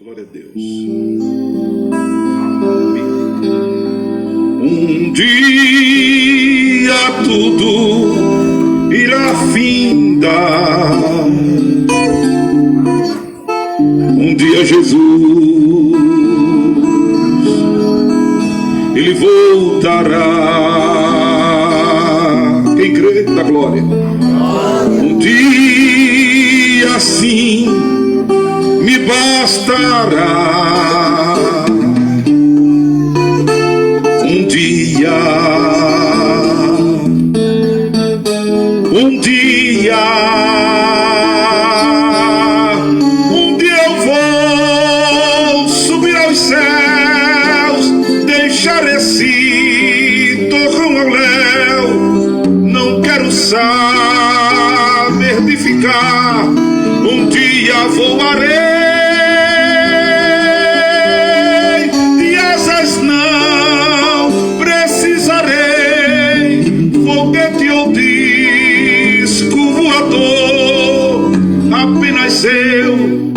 Glória a Deus. Um dia tudo irá findar. Um dia Jesus, Ele voltará. Quem crê da glória. Um dia sim me bastará. Um dia eu vou subir aos céus, deixar esse torrão ao léu. Não quero saber de ficar. Um dia voarei, de asas não precisarei, foguete ou disco voador, apenas eu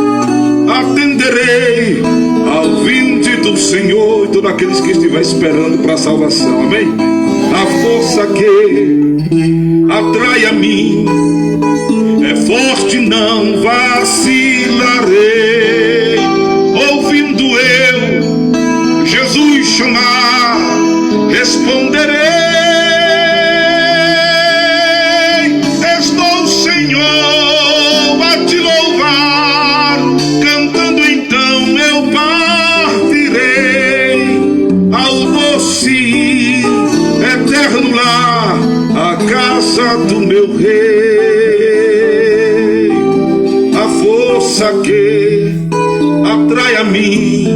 atenderei ao vinde do Senhor e todos aqueles que estiver esperando para a salvação. Amém? A força que atrai a mim é forte, não vacilarei. Ouvindo eu Jesus chamar, responderei. Estou, Senhor, a te louvar. Cantando então eu partirei ao doce eterno lar, a casa do meu rei. Que atrai a mim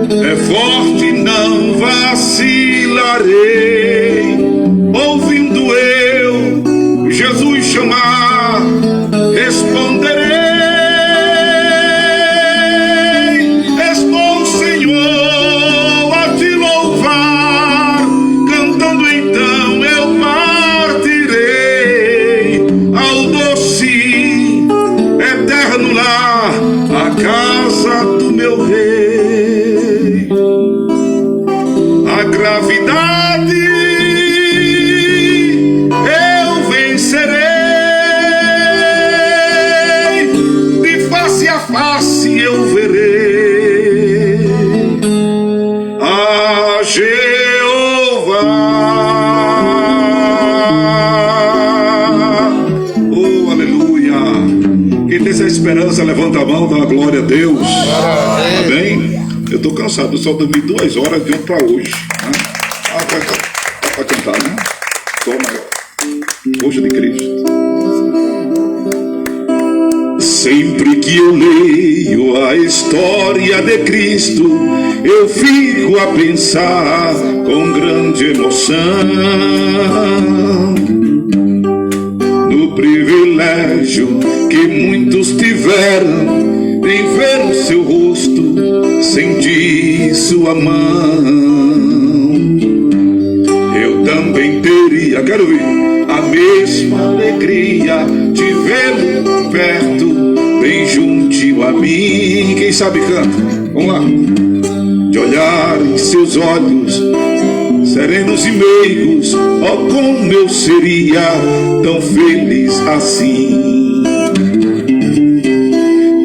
é forte, não vacilarei. Ouvindo eu Jesus chamar, responderei. Estou, Senhor, a te louvar. Cantando então eu partirei ao doce eterno lar, a casa do meu rei. A gravidade eu vencerei, de face a face eu verei a Jeová. Oh, aleluia! Quem tem essa esperança, levanta a mão, dá a glória a Deus. Amém? Eu estou cansado, eu só dormi 2 horas de ontem para hoje. Né? Para cantar, né? Toma, Poxa de Cristo. Sempre que eu leio a história de Cristo, eu fico a pensar com grande emoção no privilégio que muitos tiveram em ver o seu rosto, sentir sua mão. Eu também teria, quero ver, a mesma alegria de vê-lo perto, bem juntinho a mim. Quem sabe canta, vamos lá. De olhar em seus olhos serenos e meigos, oh, como eu seria tão feliz assim.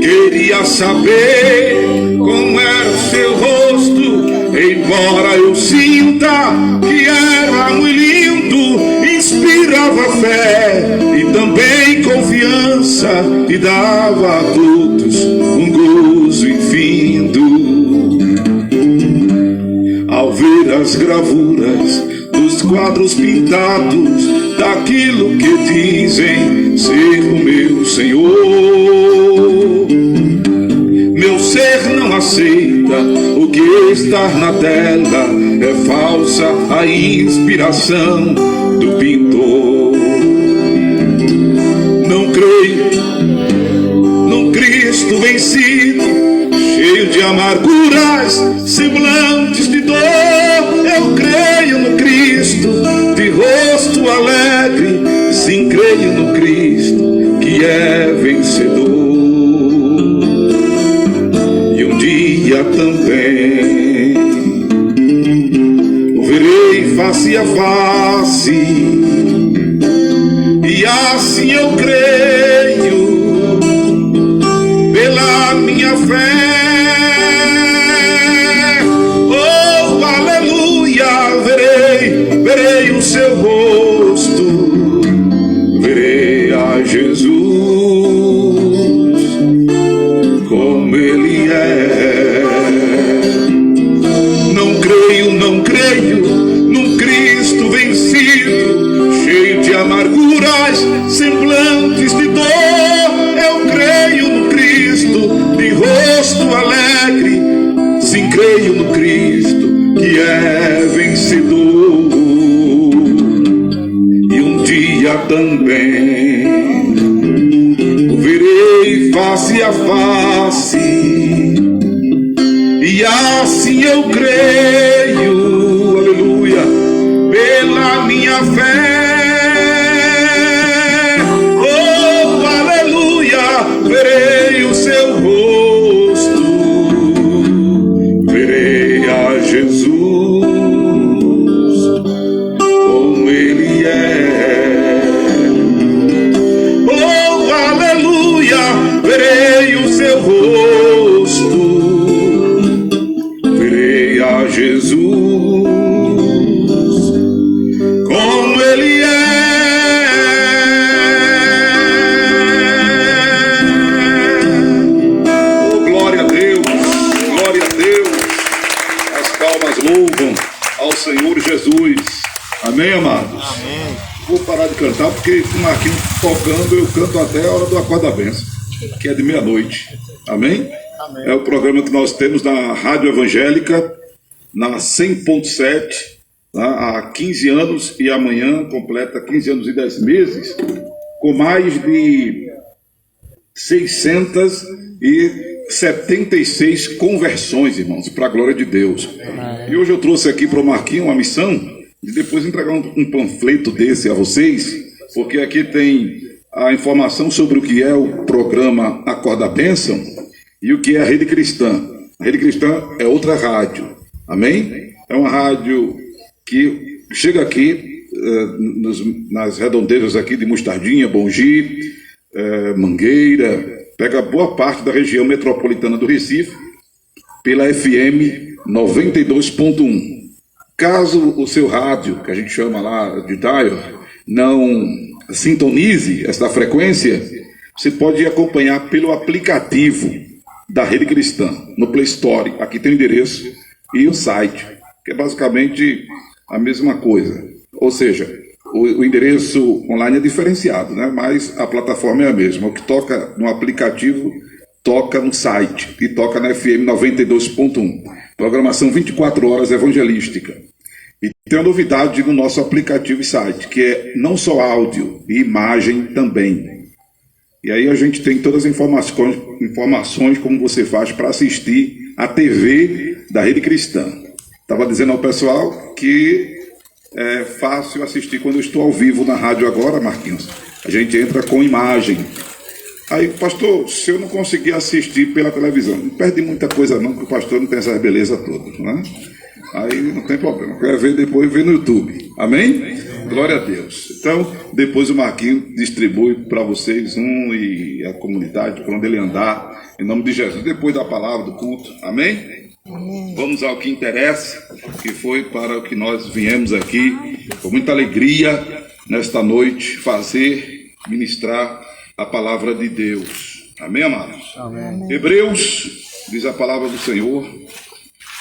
Queria saber como era o seu rosto, embora eu sinta que era muito lindo. Inspirava fé e também confiança, e dava a todos um gozo infindo. Ao ver as gravuras dos quadros pintados, daquilo que dizem ser o meu Senhor, meu ser não aceita o que está na tela, é falsa a inspiração do pintor. Não creio num Cristo vencido, cheio de amarguras, semblantes de dor. Eu creio no Cristo de rosto alegre, sim, creio no Cristo que é vencedor. E um dia dia também o verei face a face, e assim eu creio pela minha fé. Oh, aleluia, verei o seu rosto, verei a Jesus como ele é. Não creio num Cristo vencido, cheio de amarguras, semblantes de dor. Eu creio no Cristo de rosto alegre, sim, creio no Cristo que é vencedor. E um dia também o verei face a face, e assim eu creio, aleluia, pela minha fé. Oh, aleluia, verei o seu rosto, verei a Jesus como ele é. Oh, aleluia, verei o seu rosto, verei a Jesus como ele é. Oh, glória a Deus, glória a Deus. As palmas louvam ao Senhor Jesus. Amém, amados? Amém. Vou parar de cantar porque o Marquinhos tocando, eu canto até a hora do Acorda Benção, que é de meia-noite. Amém? Amém? É o programa que nós temos na Rádio Evangélica, na 100.7, há 15 anos, e amanhã completa 15 anos e 10 meses, com mais de 676 conversões, irmãos, para a glória de Deus. E hoje eu trouxe aqui para o Marquinhos uma missão de depois entregar um panfleto desse a vocês, porque aqui tem a informação sobre o que é o programa Acorda Bênção e o que é a Rede Cristã. A Rede Cristã é outra rádio, amém? É uma rádio que chega aqui nas redondezas aqui de Mostardinha, Bongi, Mangueira, pega boa parte da região metropolitana do Recife pela FM 92.1. Caso o seu rádio, que a gente chama lá de dial, não sintonize essa frequência, você pode acompanhar pelo aplicativo da Rede Cristã, no Play Store. Aqui tem o endereço e o site, que é basicamente a mesma coisa. Ou seja, o endereço online é diferenciado, né? Mas a plataforma é a mesma. O que toca no aplicativo, toca no site e toca na FM 92.1. Programação 24 horas evangelística. E tem uma novidade no nosso aplicativo e site, que é não só áudio, e imagem também. E aí a gente tem todas as informações como você faz para assistir a TV da Rede Cristã. Estava dizendo ao pessoal que é fácil assistir quando eu estou ao vivo na rádio agora, Marquinhos. A gente entra com imagem. Aí, pastor, se eu não conseguir assistir pela televisão, não perde muita coisa não, porque o pastor não tem essas belezas todas, né? Aí não tem problema. Quer ver depois, vê no YouTube. Amém? Glória a Deus. Então, depois o Marquinhos distribui para vocês e a comunidade, por onde ele andar, em nome de Jesus. Depois da palavra, do culto. Amém? Amém. Vamos ao que interessa, que foi para o que nós viemos aqui, com muita alegria, nesta noite, ministrar a palavra de Deus. Amém, amados? Amém. Hebreus, diz a palavra do Senhor,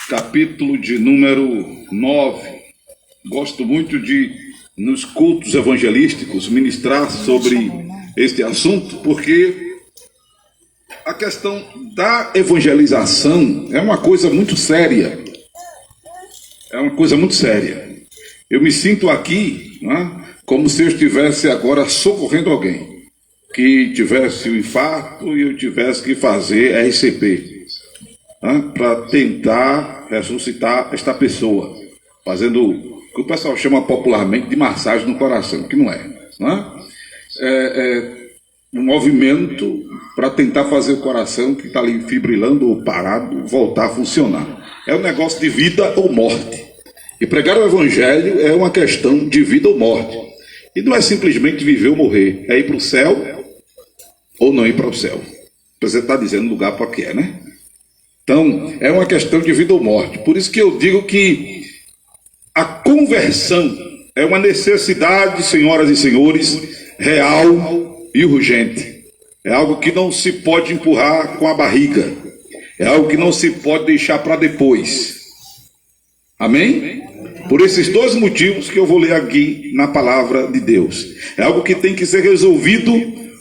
capítulo de número 9. Gosto muito de, nos cultos evangelísticos, ministrar sobre este assunto, porque a questão da evangelização é uma coisa muito séria. É uma coisa muito séria. Eu me sinto aqui, né, como se eu estivesse agora socorrendo alguém que tivesse um infarto e eu tivesse que fazer RCP, né, para tentar ressuscitar esta pessoa, fazendo o que o pessoal chama popularmente de massagem no coração, que não é, né? um movimento para tentar fazer o coração que está ali fibrilando ou parado voltar a funcionar. É um negócio de vida ou morte. E pregar o evangelho é uma questão de vida ou morte. E não é simplesmente viver ou morrer, é ir para o céu ou não ir para o céu. Você está dizendo o lugar para que é, né? Então, é uma questão de vida ou morte. Por isso que eu digo que a conversão é uma necessidade, senhoras e senhores, real e urgente. É algo que não se pode empurrar com a barriga. É algo que não se pode deixar para depois. Amém? Por esses dois motivos que eu vou ler aqui na palavra de Deus. É algo que tem que ser resolvido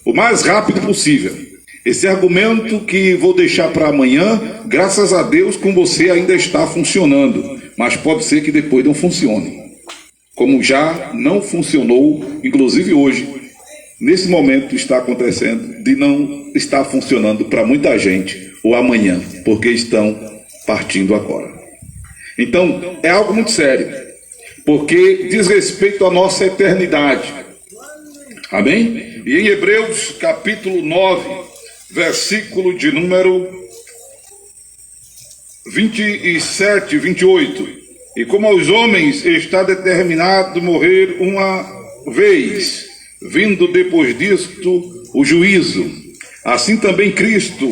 o mais rápido possível. Esse argumento que vou deixar para amanhã, graças a Deus, com você ainda está funcionando. Mas pode ser que depois não funcione. Como já não funcionou, inclusive hoje, nesse momento está acontecendo de não estar funcionando para muita gente, ou amanhã, porque estão partindo agora. Então, é algo muito sério, porque diz respeito à nossa eternidade. Amém? E em Hebreus capítulo 9, versículo de número 27, 28. E como aos homens está determinado morrer uma vez, vindo depois disto o juízo, assim também Cristo,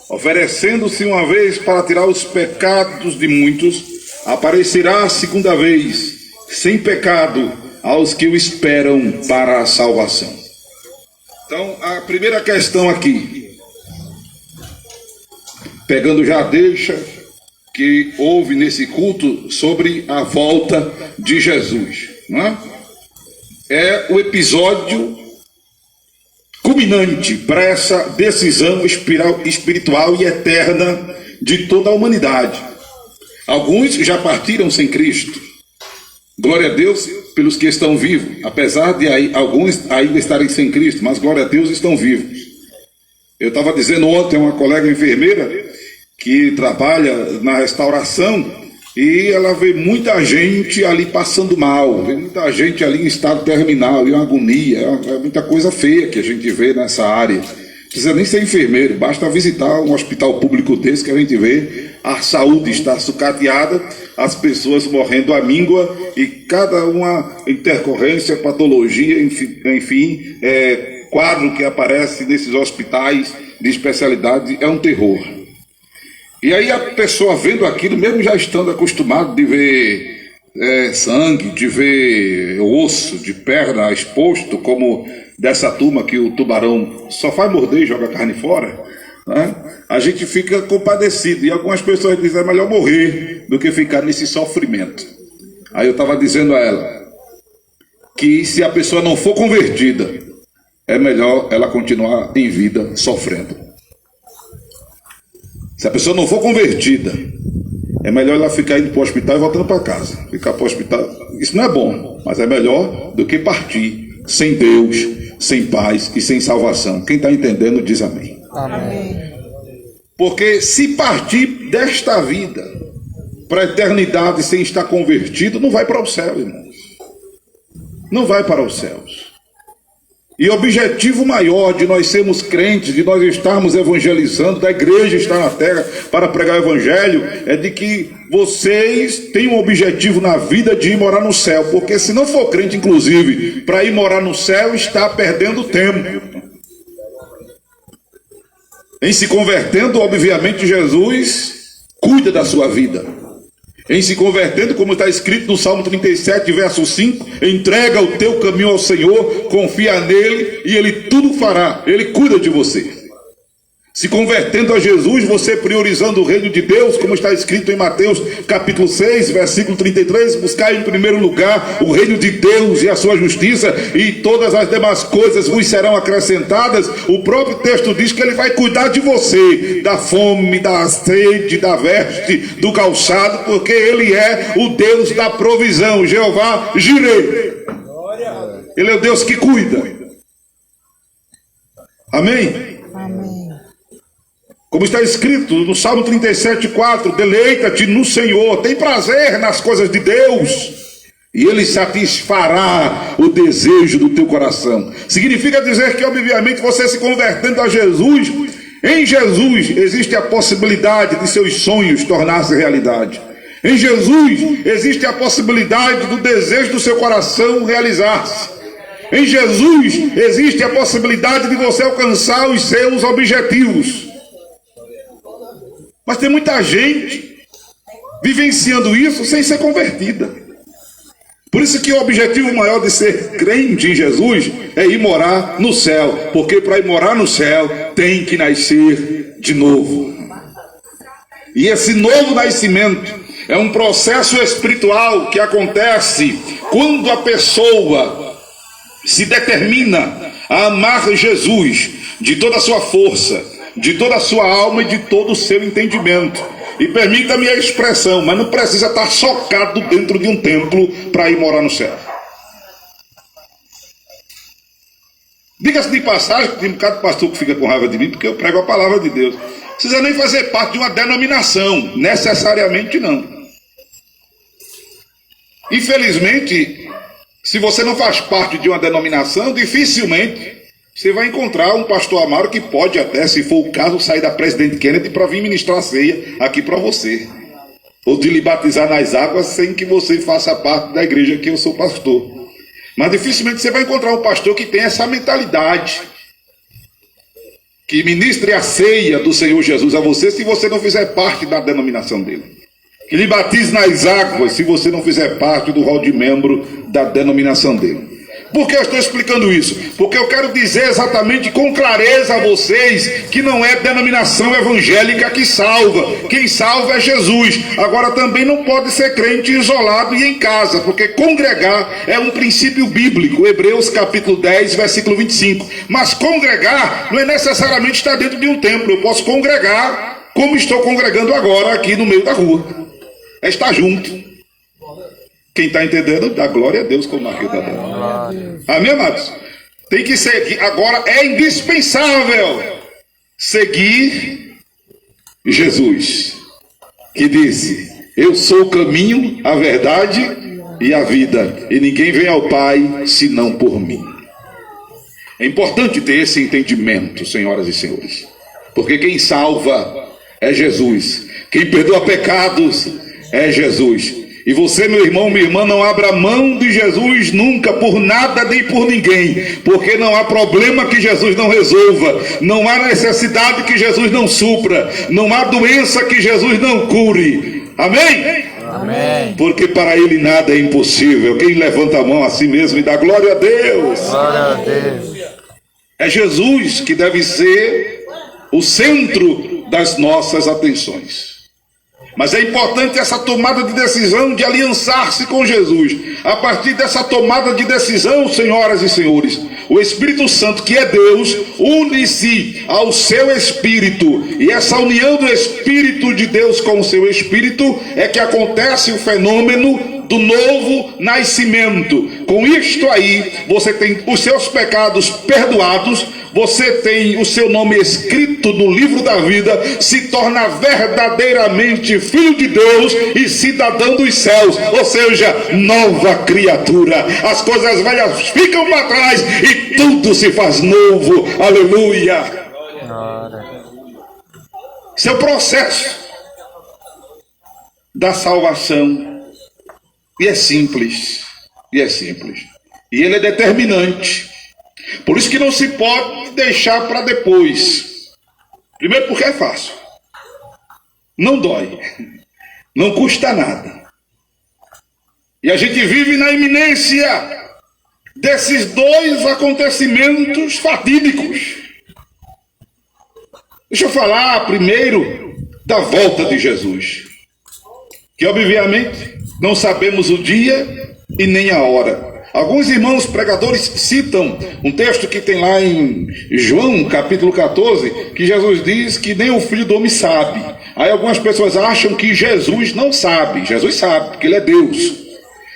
oferecendo-se uma vez para tirar os pecados de muitos, aparecerá a segunda vez, sem pecado, aos que o esperam para a salvação. Então, a primeira questão aqui, pegando já a deixa que houve nesse culto sobre a volta de Jesus, não é? É o episódio culminante para essa decisão espiritual e eterna de toda a humanidade. Alguns já partiram sem Cristo. Glória a Deus pelos que estão vivos, apesar de alguns ainda estarem sem Cristo, mas glória a Deus estão vivos. Eu estava dizendo ontem a uma colega enfermeira que trabalha na restauração, e ela vê muita gente ali passando mal, vê muita gente ali em estado terminal, em uma agonia, é muita coisa feia que a gente vê nessa área. Não precisa nem ser enfermeiro, basta visitar um hospital público desse que a gente vê, a saúde está sucateada, as pessoas morrendo à míngua, e cada uma intercorrência, patologia, enfim, quadro que aparece nesses hospitais de especialidade é um terror. E aí a pessoa vendo aquilo, mesmo já estando acostumado de ver sangue, de ver osso, de perna exposto, como dessa turma que o tubarão só faz morder e joga carne fora, né? A gente fica compadecido. E algumas pessoas dizem, é melhor morrer do que ficar nesse sofrimento. Aí eu estava dizendo a ela que se a pessoa não for convertida, é melhor ela continuar em vida sofrendo. Se a pessoa não for convertida, é melhor ela ficar indo para o hospital e voltando para casa. Ficar para o hospital, isso não é bom, mas é melhor do que partir sem Deus, sem paz e sem salvação. Quem está entendendo diz amém. Amém. Porque se partir desta vida para a eternidade sem estar convertido, não vai para o céu, irmãos. Não vai para os céus. E o objetivo maior de nós sermos crentes, de nós estarmos evangelizando, da igreja estar na terra para pregar o evangelho, é de que vocês têm um objetivo na vida de ir morar no céu. Porque se não for crente, inclusive, para ir morar no céu, está perdendo tempo. Em se convertendo, obviamente, Jesus cuida da sua vida. Em se convertendo, como está escrito no Salmo 37, verso 5, entrega o teu caminho ao Senhor, confia nele e ele tudo fará, ele cuida de você. Se convertendo a Jesus, você priorizando o reino de Deus, como está escrito em Mateus capítulo 6, versículo 33, buscai em primeiro lugar o reino de Deus e a sua justiça, e todas as demais coisas vos serão acrescentadas. O próprio texto diz que ele vai cuidar de você, da fome, da sede, da veste, do calçado, porque ele é o Deus da provisão, Jeová Jireh. Ele é o Deus que cuida. Amém? Amém. Como está escrito no Salmo 37, 4, deleita-te no Senhor, tem prazer nas coisas de Deus, e ele satisfará o desejo do teu coração. Significa dizer que, obviamente, você se convertendo a Jesus, em Jesus existe a possibilidade de seus sonhos tornar-se realidade. Em Jesus existe a possibilidade do desejo do seu coração realizar-se. Em Jesus existe a possibilidade de você alcançar os seus objetivos. Mas tem muita gente vivenciando isso sem ser convertida. Por isso que o objetivo maior de ser crente em Jesus é ir morar no céu. Porque para ir morar no céu tem que nascer de novo. E esse novo nascimento é um processo espiritual que acontece quando a pessoa se determina a amar Jesus de toda a sua força, de toda a sua alma e de todo o seu entendimento. E permita-me a expressão, mas não precisa estar socado dentro de um templo para ir morar no céu. Diga-se de passagem, que tem um bocado de pastor que fica com raiva de mim, porque eu prego a palavra de Deus. Não precisa nem fazer parte de uma denominação, necessariamente não. Infelizmente, se você não faz parte de uma denominação, dificilmente você vai encontrar um pastor Amaro que pode até, se for o caso, sair da Presidente Kennedy para vir ministrar a ceia aqui para você. Ou de lhe batizar nas águas sem que você faça parte da igreja que eu sou pastor. Mas dificilmente você vai encontrar um pastor que tem essa mentalidade. Que ministre a ceia do Senhor Jesus a você se você não fizer parte da denominação dele. Que lhe batize nas águas se você não fizer parte do rol de membro da denominação dele. Por que eu estou explicando isso? Porque eu quero dizer exatamente com clareza a vocês que não é denominação evangélica que salva. Quem salva é Jesus. Agora também não pode ser crente isolado e em casa, porque congregar é um princípio bíblico. Hebreus capítulo 10, versículo 25. Mas congregar não é necessariamente estar dentro de um templo. Eu posso congregar como estou congregando agora aqui no meio da rua. É estar junto. Quem está entendendo, dá glória a Deus, como aqui está dando. Amém, amados? Tem que seguir. Agora é indispensável seguir Jesus, que disse: eu sou o caminho, a verdade e a vida, e ninguém vem ao Pai senão por mim. É importante ter esse entendimento, senhoras e senhores, porque quem salva é Jesus, quem perdoa pecados é Jesus. E você, meu irmão, minha irmã, não abra mão de Jesus nunca, por nada nem por ninguém, porque não há problema que Jesus não resolva, não há necessidade que Jesus não supra, não há doença que Jesus não cure. Amém? Amém. Porque para ele nada é impossível. Quem levanta a mão a si mesmo e dá glória a Deus? Glória a Deus. É Jesus que deve ser o centro das nossas atenções. Mas é importante essa tomada de decisão de aliançar-se com Jesus. A partir dessa tomada de decisão, senhoras e senhores, o Espírito Santo, que é Deus, une-se ao seu Espírito. E essa união do Espírito de Deus com o seu Espírito é que acontece o fenômeno do novo nascimento. Com isto aí, você tem os seus pecados perdoados, você tem o seu nome escrito no livro da vida, se torna verdadeiramente filho de Deus e cidadão dos céus, ou seja, nova criatura. As coisas velhas ficam para trás e tudo se faz novo. Aleluia. Seu processo da salvação, e é simples, e ele é determinante. Por isso que não se pode deixar para depois. Primeiro porque é fácil, não dói, não custa nada. E a gente vive na iminência desses dois acontecimentos fatídicos. Deixa eu falar primeiro da volta de Jesus, que obviamente não sabemos o dia e nem a hora. Alguns irmãos pregadores citam um texto que tem lá em João, capítulo 14, que Jesus diz que nem o Filho do Homem sabe. Aí algumas pessoas acham que Jesus não sabe. Jesus sabe, porque ele é Deus.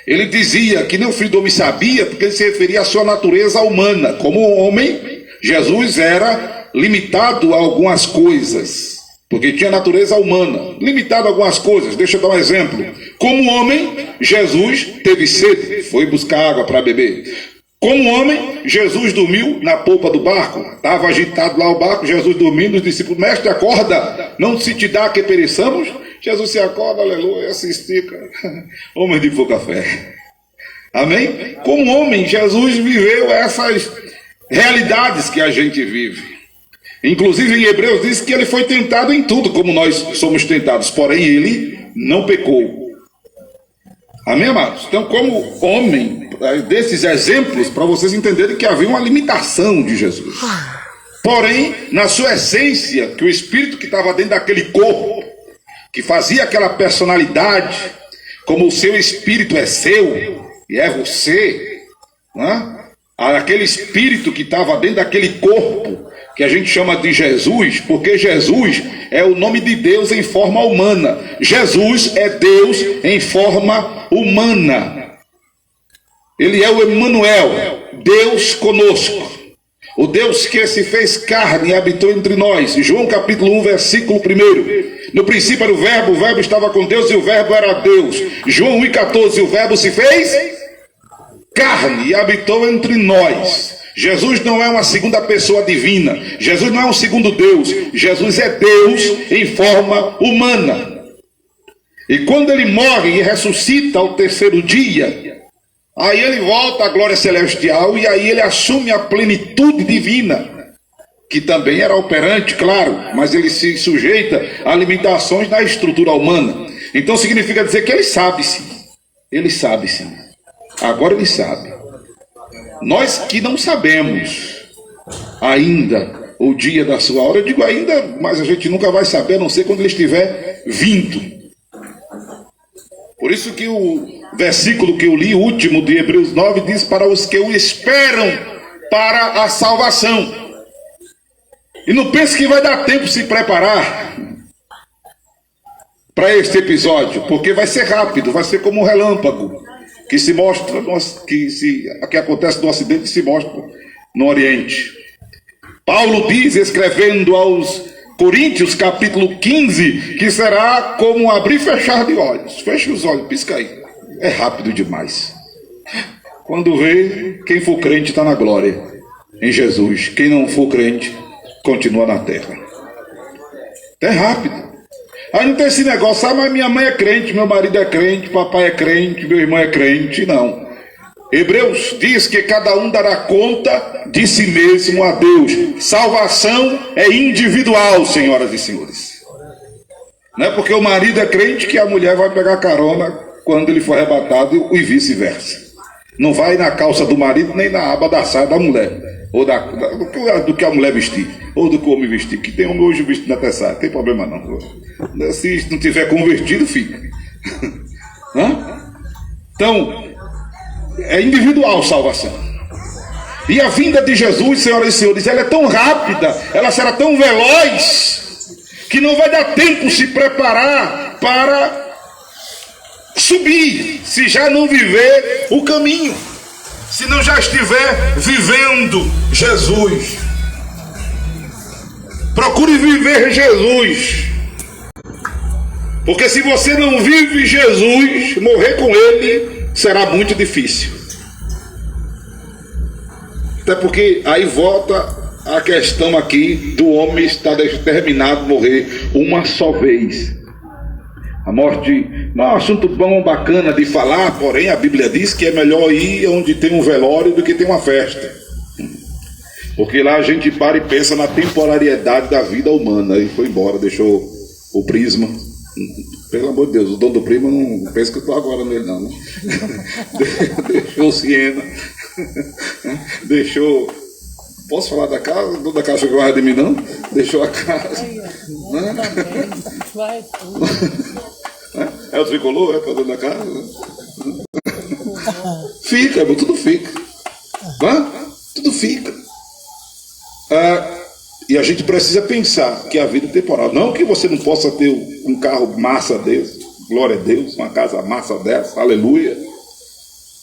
Ele dizia que nem o Filho do Homem sabia, porque ele se referia à sua natureza humana. Como homem, Jesus era limitado a algumas coisas. porque tinha natureza humana, limitada a algumas coisas. Deixa eu dar um exemplo. Como homem, Jesus teve sede, foi buscar água para beber. Como homem, Jesus dormiu na polpa do barco, estava agitado lá o barco, Jesus dormindo, os discípulos: mestre, acorda, não se te dá que pereçamos? Jesus se acorda, aleluia, se estica. Homem de pouca fé. Amém? Como homem, Jesus viveu essas realidades que a gente vive. Inclusive em Hebreus diz que ele foi tentado em tudo, como nós somos tentados, porém ele não pecou. Amém, amados? Então, como homem, desses exemplos, para vocês entenderem que havia uma limitação de Jesus. Porém, na sua essência, que o Espírito que estava dentro daquele corpo, que fazia aquela personalidade, como o seu Espírito é seu e é você, né? Aquele Espírito que estava dentro daquele corpo, que a gente chama de Jesus, porque Jesus é o nome de Deus em forma humana. Jesus é Deus em forma humana. Ele é o Emmanuel, Deus conosco. O Deus que se fez carne e habitou entre nós. João capítulo 1, versículo 1. No princípio era o verbo estava com Deus e o verbo era Deus. João 1,14, o verbo se fez carne e habitou entre nós. Jesus não é uma segunda pessoa divina. Jesus não é um segundo Deus. Jesus é Deus em forma humana. E quando ele morre e ressuscita ao terceiro dia, aí ele volta à glória celestial e aí ele assume a plenitude divina, que também era operante, claro, mas ele se sujeita a limitações na estrutura humana. Então significa dizer que ele sabe sim. Ele sabe sim. Agora ele sabe. Nós que não sabemos ainda o dia da sua hora, eu digo ainda, mas a gente nunca vai saber, a não ser quando ele estiver vindo. Por isso que o versículo que eu li, o último de Hebreus 9, diz: para os que o esperam para a salvação. E não pense que vai dar tempo de se preparar para este episódio, porque vai ser rápido, vai ser como um relâmpago que se mostra, que acontece no Ocidente e se mostra no Oriente. Paulo diz, escrevendo aos Coríntios, capítulo 15, que será como um abrir e fechar de olhos. Feche os olhos, pisca aí. É rápido demais. Quando vê, quem for crente está na glória em Jesus. Quem não for crente, continua na terra. É rápido. Aí não tem esse negócio: ah, mas minha mãe é crente, meu marido é crente, papai é crente, meu irmão é crente. Não. Hebreus diz que cada um dará conta de si mesmo a Deus. Salvação é individual, senhoras e senhores. Não é porque o marido é crente que a mulher vai pegar carona quando ele for arrebatado e vice-versa. Não vai na calça do marido nem na aba da saia da mulher, ou do que a mulher vestir, ou do que o homem vestir, que tem homem hoje vestindo até saia, não tem problema não. Se não tiver convertido, fica. Então, é individual salvação. E a vinda de Jesus, senhoras e senhores, ela é tão rápida, ela será tão veloz, que não vai dar tempo se preparar para subir, se já não viver o caminho, se não já estiver vivendo Jesus. Procure viver Jesus, porque se você não vive Jesus, morrer com ele será muito difícil. Até porque aí volta a questão aqui do homem estar determinado a morrer uma só vez. A morte não é um assunto bom, bacana de falar, porém a Bíblia diz que é melhor ir onde tem um velório do que tem uma festa. Porque lá a gente para e pensa na temporariedade da vida humana. E foi embora, deixou o prisma. Pelo amor de Deus, o dono do prisma não pensa que eu estou agora nele não, né? Deixou o Siena. Deixou... Posso falar da casa? O dono da casa chegou mais de mim não? Deixou a casa. É o tricolor? É para o dono da casa? Fica, tudo fica. Tudo fica. E a gente precisa pensar que a vida é temporal. Não que você não possa ter um carro massa desse, glória a Deus, uma casa massa dessa, aleluia.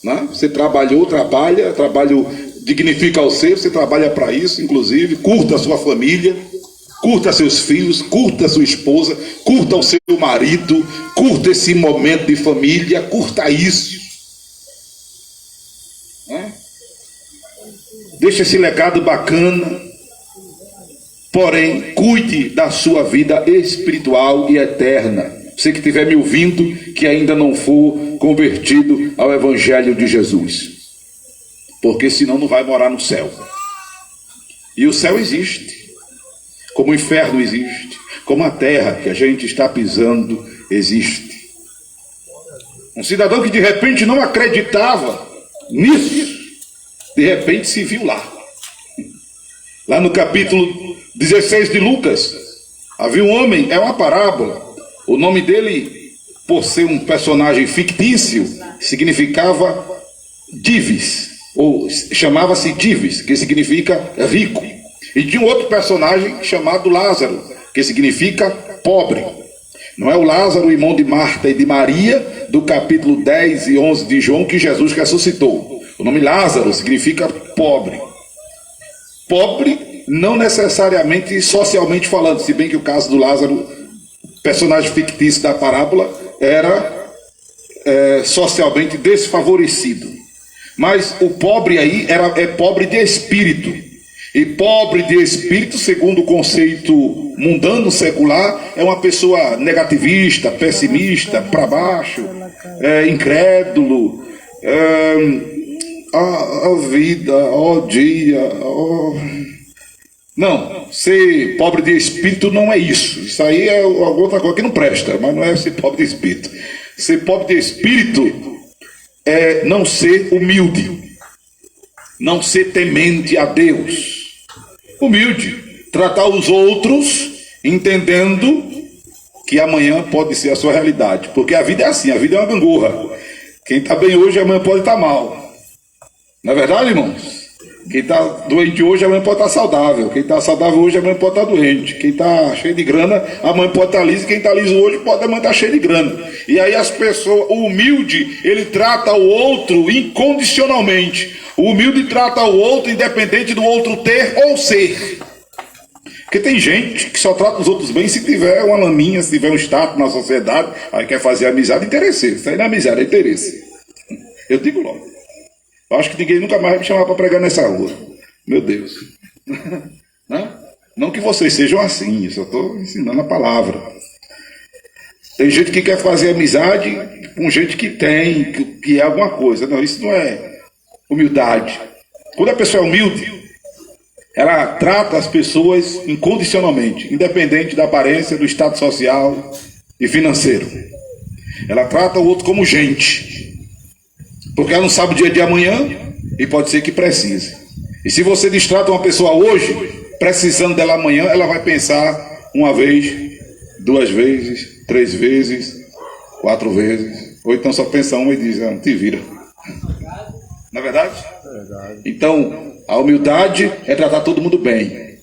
Né? Você trabalhou, trabalho dignifica o ser, você trabalha para isso, inclusive, curta a sua família, curta seus filhos, curta sua esposa, curta o seu marido, curta esse momento de família, curta isso. Deixa esse legado bacana, porém, cuide da sua vida espiritual e eterna. Você que estiver me ouvindo, que ainda não for convertido ao Evangelho de Jesus, porque senão não vai morar no céu. E o céu existe, como o inferno existe, como a terra que a gente está pisando existe. Um cidadão que de repente não acreditava nisso, de repente se viu lá. Lá no capítulo 16 de Lucas, havia um homem, é uma parábola. O nome dele, por ser um personagem fictício, significava Dives, ou chamava-se Dives, que significa rico. E tinha um outro personagem chamado Lázaro, que significa pobre. Não é o Lázaro, irmão de Marta e de Maria, do capítulo 10 e 11 de João, que Jesus ressuscitou. O nome Lázaro significa pobre. Pobre, não necessariamente socialmente falando, se bem que o caso do Lázaro, personagem fictício da parábola, era socialmente desfavorecido. Mas o pobre aí é pobre de espírito. E pobre de espírito, segundo o conceito mundano, secular, é uma pessoa negativista, pessimista, para baixo, incrédulo, a vida, ó dia, ó... Não, ser pobre de espírito não é isso. Isso aí é outra coisa que não presta, mas não é ser pobre de espírito. Ser pobre de espírito é não ser humilde, não ser temente a Deus. Humilde, tratar os outros entendendo que amanhã pode ser a sua realidade, porque a vida é assim, a vida é uma gangorra. Quem está bem hoje, amanhã pode estar mal. Não é verdade, irmãos? Quem está doente hoje, amanhã pode estar saudável. Quem está saudável hoje, amanhã pode estar doente. Quem está cheio de grana, amanhã pode estar liso. Quem está liso hoje, pode amanhã estar cheio de grana. E aí as pessoas, o humilde, ele trata o outro incondicionalmente. O humilde trata o outro independente do outro ter ou ser. Porque tem gente que só trata os outros bem se tiver uma laminha, se tiver um status na sociedade, aí quer fazer amizade interesseira. Isso aí não é amizade, é interesse. Eu digo logo. Eu acho que ninguém nunca mais vai me chamar para pregar nessa rua. Meu Deus. Não que vocês sejam assim, eu só estou ensinando a palavra. Tem gente que quer fazer amizade com gente que tem, que é alguma coisa. Não, isso não é humildade. Quando a pessoa é humilde, ela trata as pessoas incondicionalmente, independente da aparência, do estado social e financeiro. Ela trata o outro como gente. Porque ela não sabe o dia de amanhã e pode ser que precise. E se você distrata uma pessoa hoje, precisando dela amanhã, ela vai pensar uma vez, 2 vezes, 3 vezes, 4 vezes. Ou então só pensa uma e diz, te vira. Não é verdade? Então, a humildade é tratar todo mundo bem.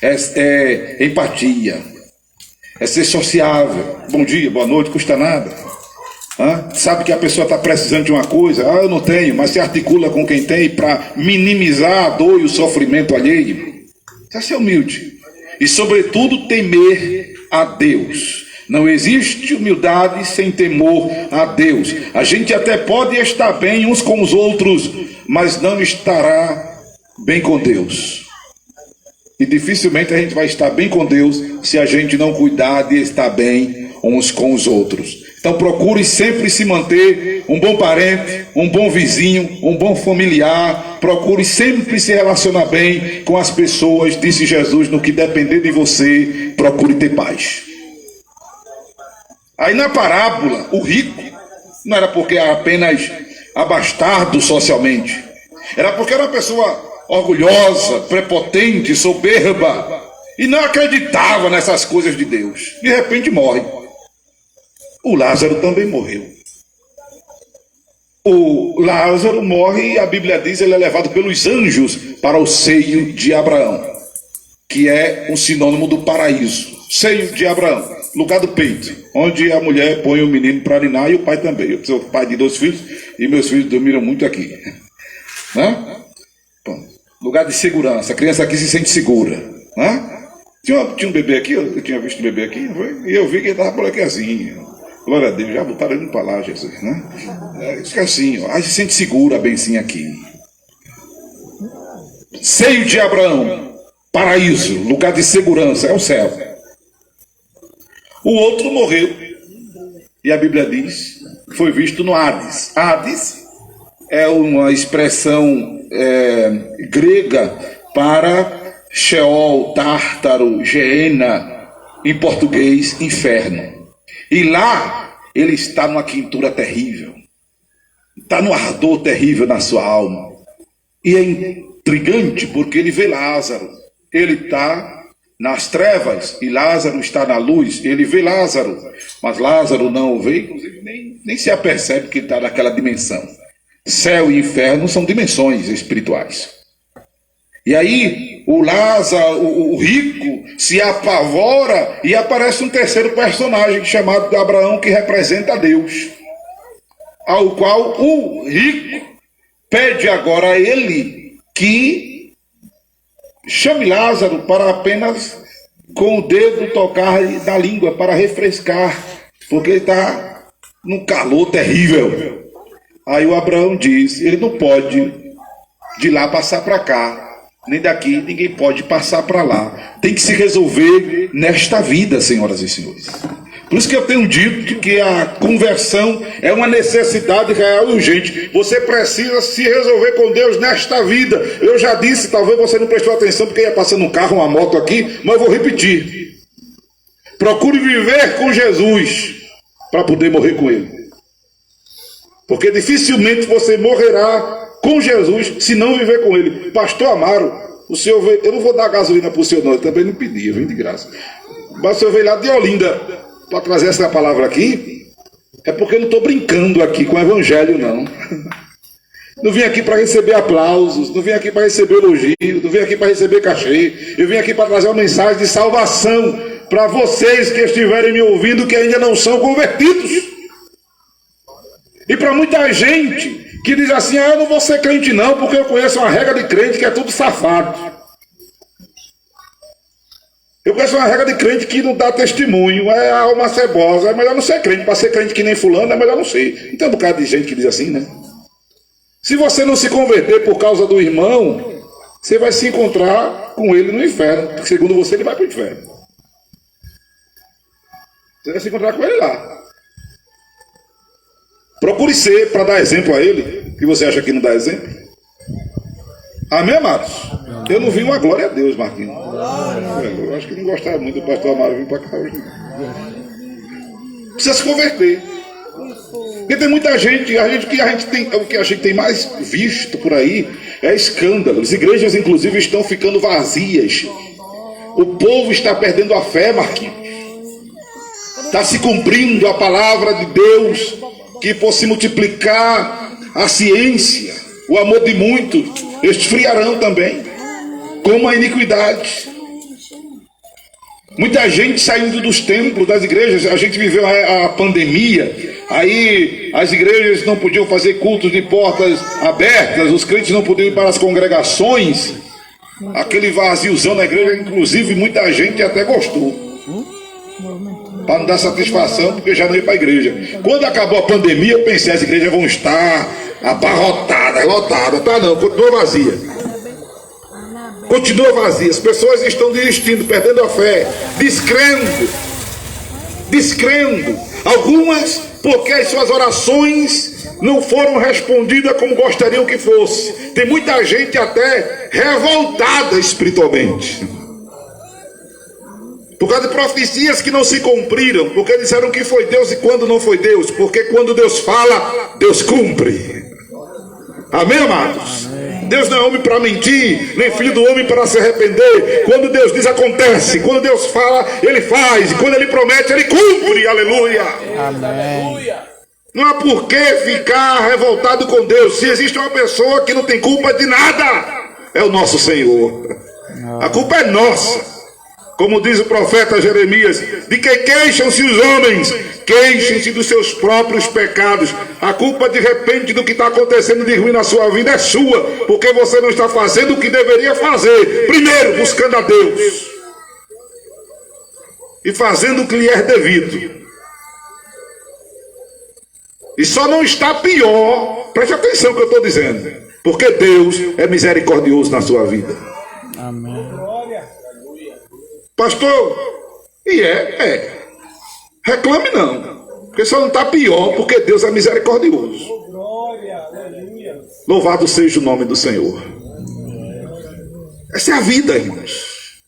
É empatia. É ser sociável. Bom dia, boa noite, custa nada. Sabe que a pessoa está precisando de uma coisa, eu não tenho, mas se articula com quem tem para minimizar a dor e o sofrimento alheio. Isso é ser humilde. E sobretudo temer a Deus. Não existe humildade sem temor a Deus. A gente até pode estar bem uns com os outros, mas não estará bem com Deus. E dificilmente a gente vai estar bem com Deus se a gente não cuidar de estar bem uns com os outros. Então procure sempre se manter um bom parente, um bom vizinho, um bom familiar. Procure sempre se relacionar bem com as pessoas, disse Jesus, no que depender de você, procure ter paz. Aí na parábola, o rico não era porque era apenas abastado socialmente. Era porque era uma pessoa orgulhosa, prepotente, soberba e não acreditava nessas coisas de Deus. De repente morre. O Lázaro também morreu. O Lázaro morre e a Bíblia diz que ele é levado pelos anjos para o seio de Abraão, que é um sinônimo do paraíso. Seio de Abraão, lugar do peito, onde a mulher põe o menino para ninar e o pai também. Eu sou pai de 2 filhos e meus filhos dormiram muito aqui. Bom, lugar de segurança, a criança aqui se sente segura. Tinha um bebê aqui, eu tinha visto um bebê aqui, e eu vi que ele estava por aqui assim. Glória a Deus, já botaram ele para lá, Jesus, né? Fica assim, ó, a gente se sente seguro a benzinha aqui. Seio de Abraão, paraíso, lugar de segurança, é o céu. O outro morreu, e a Bíblia diz, foi visto no Hades. Hades é uma expressão grega para Sheol, Tártaro, Geena, em português, inferno. E lá ele está numa quentura terrível, está num ardor terrível na sua alma. E é intrigante porque ele vê Lázaro, ele está nas trevas e Lázaro está na luz. Ele vê Lázaro, mas Lázaro não o vê, inclusive nem se apercebe que ele está naquela dimensão. Céu e inferno são dimensões espirituais. E aí o Lázaro, o rico, se apavora e aparece um terceiro personagem chamado Abraão, que representa Deus, ao qual o rico pede agora a ele que chame Lázaro para apenas com o dedo tocar da língua para refrescar, porque ele está num calor terrível. Aí o Abraão diz, ele não pode de lá passar para cá, nem daqui ninguém pode passar para lá. Tem que se resolver nesta vida, senhoras e senhores. Por isso que eu tenho dito que a conversão é uma necessidade real e urgente. Você precisa se resolver com Deus nesta vida. Eu já disse, talvez você não prestou atenção porque ia passando um carro, uma moto aqui, mas eu vou repetir. Procure viver com Jesus para poder morrer com Ele. Porque dificilmente você morrerá com Jesus se não viver com Ele. Pastor Amaro, o senhor veio, eu não vou dar gasolina para o senhor não, eu também não pedi, eu vim de graça. Mas o senhor veio lá de Olinda para trazer essa palavra aqui, é porque eu não estou brincando aqui com o evangelho não. Não vim aqui para receber aplausos, não vim aqui para receber elogio, não vim aqui para receber cachê. Eu vim aqui para trazer uma mensagem de salvação para vocês que estiverem me ouvindo que ainda não são convertidos. E para muita gente que diz assim, eu não vou ser crente não, porque eu conheço uma regra de crente que é tudo safado. Eu conheço uma regra de crente que não dá testemunho, é alma cebosa, é melhor não ser crente. Para ser crente que nem fulano, é melhor não ser. Então, um bocado de gente que diz assim, né? Se você não se converter por causa do irmão, você vai se encontrar com ele no inferno, porque segundo você, ele vai para o inferno. Você vai se encontrar com ele lá. Procure ser, para dar exemplo a ele, que você acha que não dá exemplo. Amém, amados? Eu não vi uma glória a Deus, Marquinhos. Eu acho que não gostava muito do pastor Amaro vir para cá hoje. Precisa se converter. Porque tem muita gente, o que a gente tem mais visto por aí é escândalo. As igrejas, inclusive, estão ficando vazias. O povo está perdendo a fé, Marquinhos. Está se cumprindo a palavra de Deus, que por se multiplicar a ciência, o amor de muitos esfriarão também, como a iniquidade. Muita gente saindo dos templos, das igrejas. A gente viveu a pandemia, aí as igrejas não podiam fazer cultos de portas abertas, os crentes não podiam ir para as congregações, aquele vaziozão na igreja, inclusive muita gente até gostou, para não dar satisfação, porque já não ia para a igreja. Quando acabou a pandemia, eu pensei, as igrejas vão estar abarrotadas, lotadas. Tá não, continua vazia. Continua vazia. As pessoas estão desistindo, perdendo a fé, descrendo. Algumas porque as suas orações não foram respondidas como gostariam que fosse. Tem muita gente até revoltada espiritualmente, por causa de profecias que não se cumpriram, porque disseram que foi Deus e quando não foi Deus, porque quando Deus fala, Deus cumpre. Amém, amados? Amém. Deus não é homem para mentir, nem filho do homem para se arrepender. Quando Deus diz, acontece. Quando Deus fala, Ele faz. E quando Ele promete, Ele cumpre. Aleluia. Amém. Não há por que ficar revoltado com Deus. Se existe uma pessoa que não tem culpa de nada, é o nosso Senhor. A culpa é nossa. Como diz o profeta Jeremias, de que queixam-se os homens? Queixem-se dos seus próprios pecados. A culpa de repente do que está acontecendo de ruim na sua vida é sua, porque você não está fazendo o que deveria fazer. Primeiro, buscando a Deus. e fazendo o que lhe é devido. E só não está pior, preste atenção no que eu estou dizendo, porque Deus é misericordioso na sua vida. Amém. Pastor, e reclame não, porque só não está pior, porque Deus é misericordioso. Louvado seja o nome do Senhor. Essa é a vida, irmãos.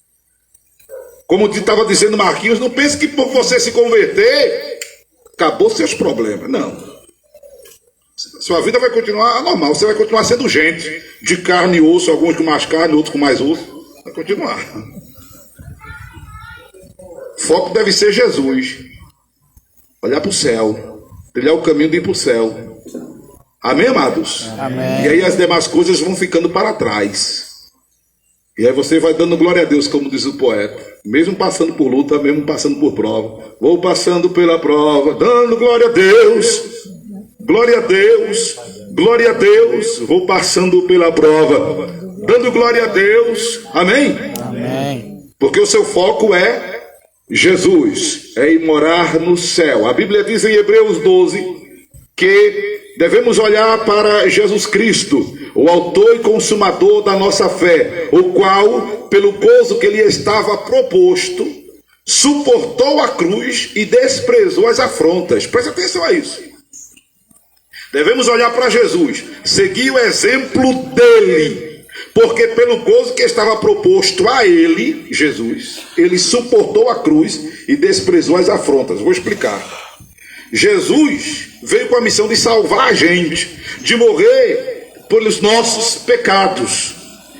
Como estava dizendo Marquinhos, não pense que por você se converter, acabou seus problemas. Não. Sua vida vai continuar normal. Você vai continuar sendo gente, de carne e osso, alguns com mais carne, outros com mais osso. Vai continuar. O foco deve ser Jesus. Olhar para o céu. Trilhar o caminho de ir para o céu. Amém, amados? Amém. E aí as demais coisas vão ficando para trás. E aí você vai dando glória a Deus, como diz o poeta. Mesmo passando por luta, mesmo passando por prova. Vou passando pela prova, dando glória a Deus. Glória a Deus. Glória a Deus. Vou passando pela prova, dando glória a Deus. Amém? Amém. Porque o seu foco é Jesus. É ir morar no céu. A Bíblia diz em Hebreus 12 que devemos olhar para Jesus Cristo, o autor e consumador da nossa fé, o qual, pelo gozo que lhe estava proposto, suportou a cruz e desprezou as afrontas. Preste atenção a isso. Devemos olhar para Jesus, seguir o exemplo dele, porque pelo gozo que estava proposto a ele, Jesus, ele suportou a cruz e desprezou as afrontas. Vou explicar. Jesus veio com a missão de salvar a gente, de morrer pelos nossos pecados,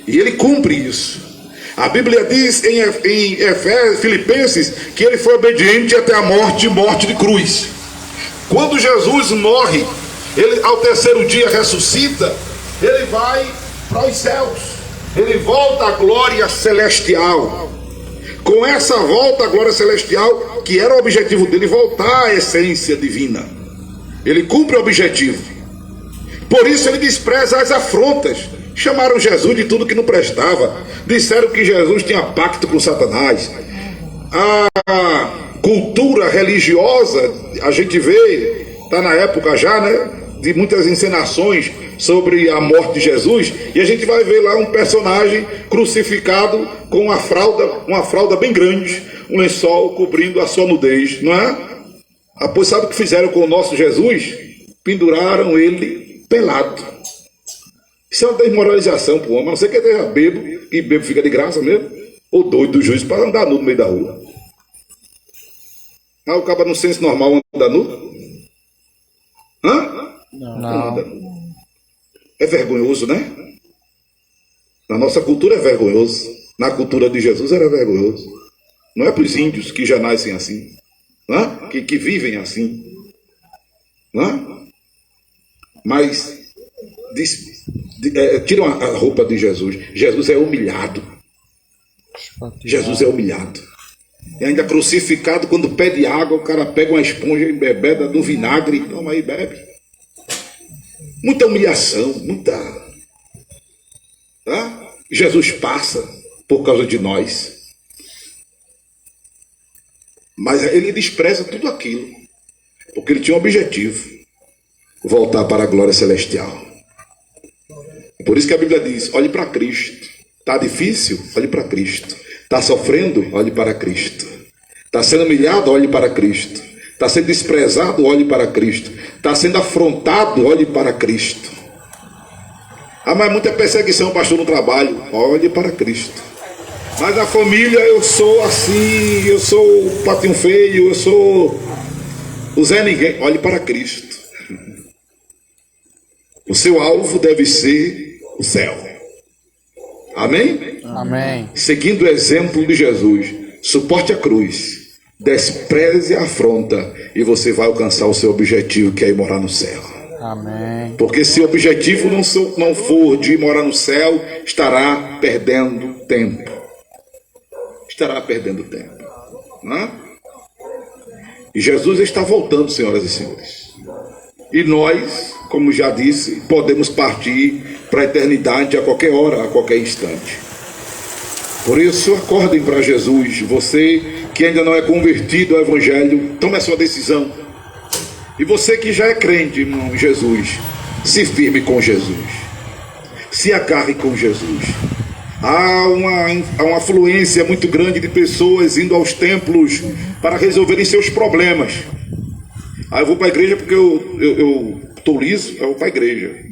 e ele cumpre isso. A Bíblia diz em Filipenses que ele foi obediente até a morte de cruz. Quando Jesus morre, ele ao terceiro dia ressuscita, ele vai para os céus, ele volta à glória celestial. Com essa volta à glória celestial, que era o objetivo dele, voltar à essência divina, ele cumpre o objetivo. Por isso ele despreza as afrontas. Chamaram Jesus de tudo que não prestava, disseram que Jesus tinha pacto com Satanás. A cultura religiosa, a gente vê, está na época já, né, de muitas encenações sobre a morte de Jesus, e a gente vai ver lá um personagem crucificado com uma fralda bem grande, um lençol cobrindo a sua nudez, não é? Pois sabe o que fizeram com o nosso Jesus? Penduraram ele pelado. Isso é uma desmoralização para o homem, a não ser que ele esteja bêbado, e bêbado fica de graça mesmo, ou doido do juiz para andar nu no meio da rua. O cara no senso normal anda nu? Não. É vergonhoso, né? Na nossa cultura é vergonhoso. Na cultura de Jesus era vergonhoso. Não é para os índios que já nascem assim, não é? Que vivem assim, não é? Mas tiram a roupa de Jesus. Jesus é humilhado. Jesus é humilhado. E ainda crucificado, quando pede água, o cara pega uma esponja e embebeda do vinagre, toma aí, bebe. Muita humilhação, muita. Tá? Jesus passa por causa de nós. Mas ele despreza tudo aquilo, porque ele tinha um objetivo: voltar para a glória celestial. Por isso que a Bíblia diz: olhe para Cristo. Está difícil? Olhe para Cristo. Está sofrendo? Olhe para Cristo. Está sendo humilhado? Olhe para Cristo. Está sendo desprezado? Olhe para Cristo. Está sendo afrontado? Olhe para Cristo. Mas muita perseguição, pastor, no trabalho. Olhe para Cristo. Mas na família eu sou assim, eu sou o patinho feio, eu sou o Zé Ninguém. Olhe para Cristo. O seu alvo deve ser o céu. Amém? Amém. Seguindo o exemplo de Jesus, suporte a cruz, despreze a afronta, e você vai alcançar o seu objetivo, que é ir morar no céu. Amém. Porque se o objetivo não for de ir morar no céu, estará perdendo tempo. Estará perdendo tempo. Não é? E Jesus está voltando, senhoras e senhores. E nós, como já disse, podemos partir para a eternidade a qualquer hora, a qualquer instante. Por isso, acordem para Jesus, você que ainda não é convertido ao Evangelho, tome a sua decisão. E você que já é crente, irmão, em Jesus, se firme com Jesus. Se agarre com Jesus. Há uma afluência muito grande de pessoas indo aos templos para resolverem seus problemas. Eu vou para a igreja porque eu estou liso, eu vou para a igreja.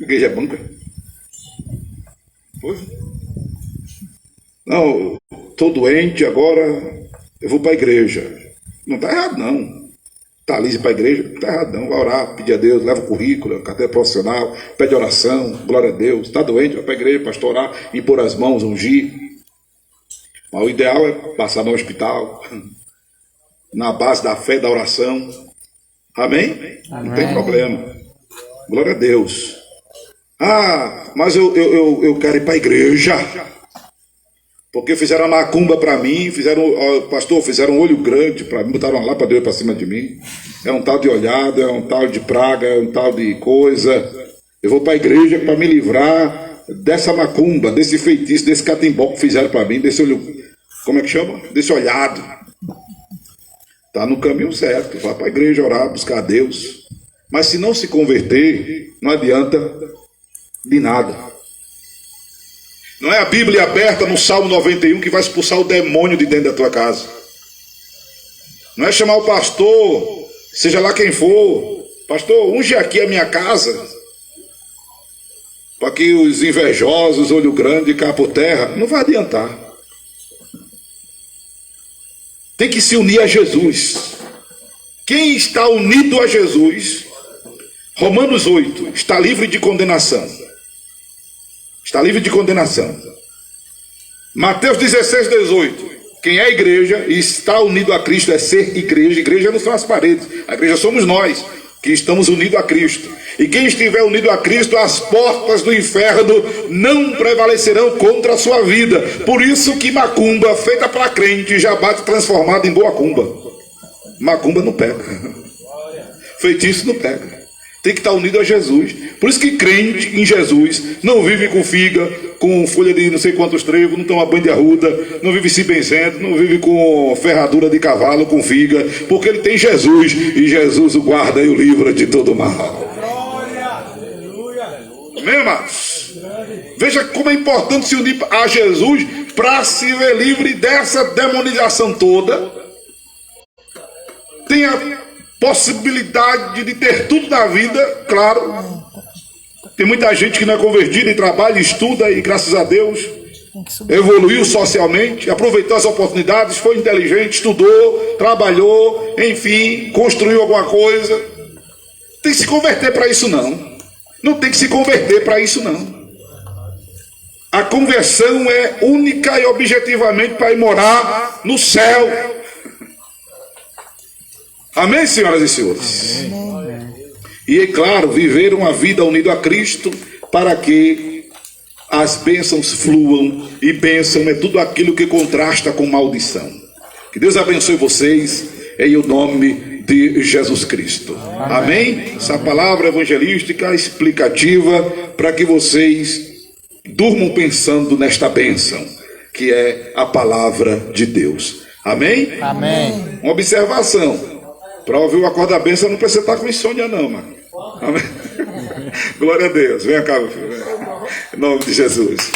A igreja é banca. Pois? Não, estou doente agora, eu vou para a igreja. Não está errado não. Está liso para a igreja, não está errado não. Vai orar, pedir a Deus, leva o currículo, carteira profissional, pede oração, glória a Deus. Está doente, vai para a igreja, pastor, orar, impor as mãos, ungir. Mas o ideal é passar no hospital, na base da fé, da oração. Amém? Amém. Não tem problema. Glória a Deus. Mas eu quero ir para a igreja. Porque fizeram uma macumba para mim, fizeram um olho grande para mim, botaram uma lâmpada para cima de mim. É um tal de olhada, é um tal de praga, é um tal de coisa. Eu vou para a igreja para me livrar dessa macumba, desse feitiço, desse catimbó que fizeram para mim, desse olho, como é que chama? Desse olhado. Está no caminho certo, vai para a igreja orar, buscar a Deus. Mas se não se converter, não adianta de nada. Não é a Bíblia aberta no Salmo 91 que vai expulsar o demônio de dentro da tua casa. Não é chamar o pastor, seja lá quem for, pastor, unge aqui a minha casa, para que os invejosos, olho grande, caia por terra. Não vai adiantar. Tem que se unir a Jesus. Quem está unido a Jesus, Romanos 8, está livre de condenação. Está livre de condenação. Mateus 16, 18. Quem é igreja e está unido a Cristo é ser igreja. Igreja não são as paredes. A igreja somos nós que estamos unidos a Cristo. E quem estiver unido a Cristo, as portas do inferno não prevalecerão contra a sua vida. Por isso que macumba feita para crente já bate transformada em boa cumba. Macumba não pega. Feitiço não pega. Tem que estar unido a Jesus. Por isso que crente em Jesus não vive com figa, com folha de não sei quantos trevos, não toma banho de arruda, não vive se benzendo, não vive com ferradura de cavalo, com figa, porque ele tem Jesus, e Jesus o guarda e o livra de todo mal. Amém, amados? Veja como é importante se unir a Jesus para se ver livre dessa demonização toda. Tem a possibilidade de ter tudo na vida, claro. Tem muita gente que não é convertida e trabalha, estuda e graças a Deus evoluiu socialmente, aproveitou as oportunidades, foi inteligente, estudou, trabalhou, enfim, construiu alguma coisa. Tem que se converter para isso não. Não tem que se converter para isso não. A conversão é única e objetivamente para ir morar no céu. Amém, senhoras e senhores? Amém. E é claro, viver uma vida unida a Cristo para que as bênçãos fluam. E bênção é tudo aquilo que contrasta com maldição. Que Deus abençoe vocês em o nome de Jesus Cristo. Amém? Essa palavra evangelística explicativa para que vocês durmam pensando nesta bênção, que é a palavra de Deus. Amém? Amém. Uma observação. Para ouvir o acordo da bênção não precisa estar com insônia não, mano. Amém? Glória a Deus. Venha cá, meu filho. Em nome de Jesus.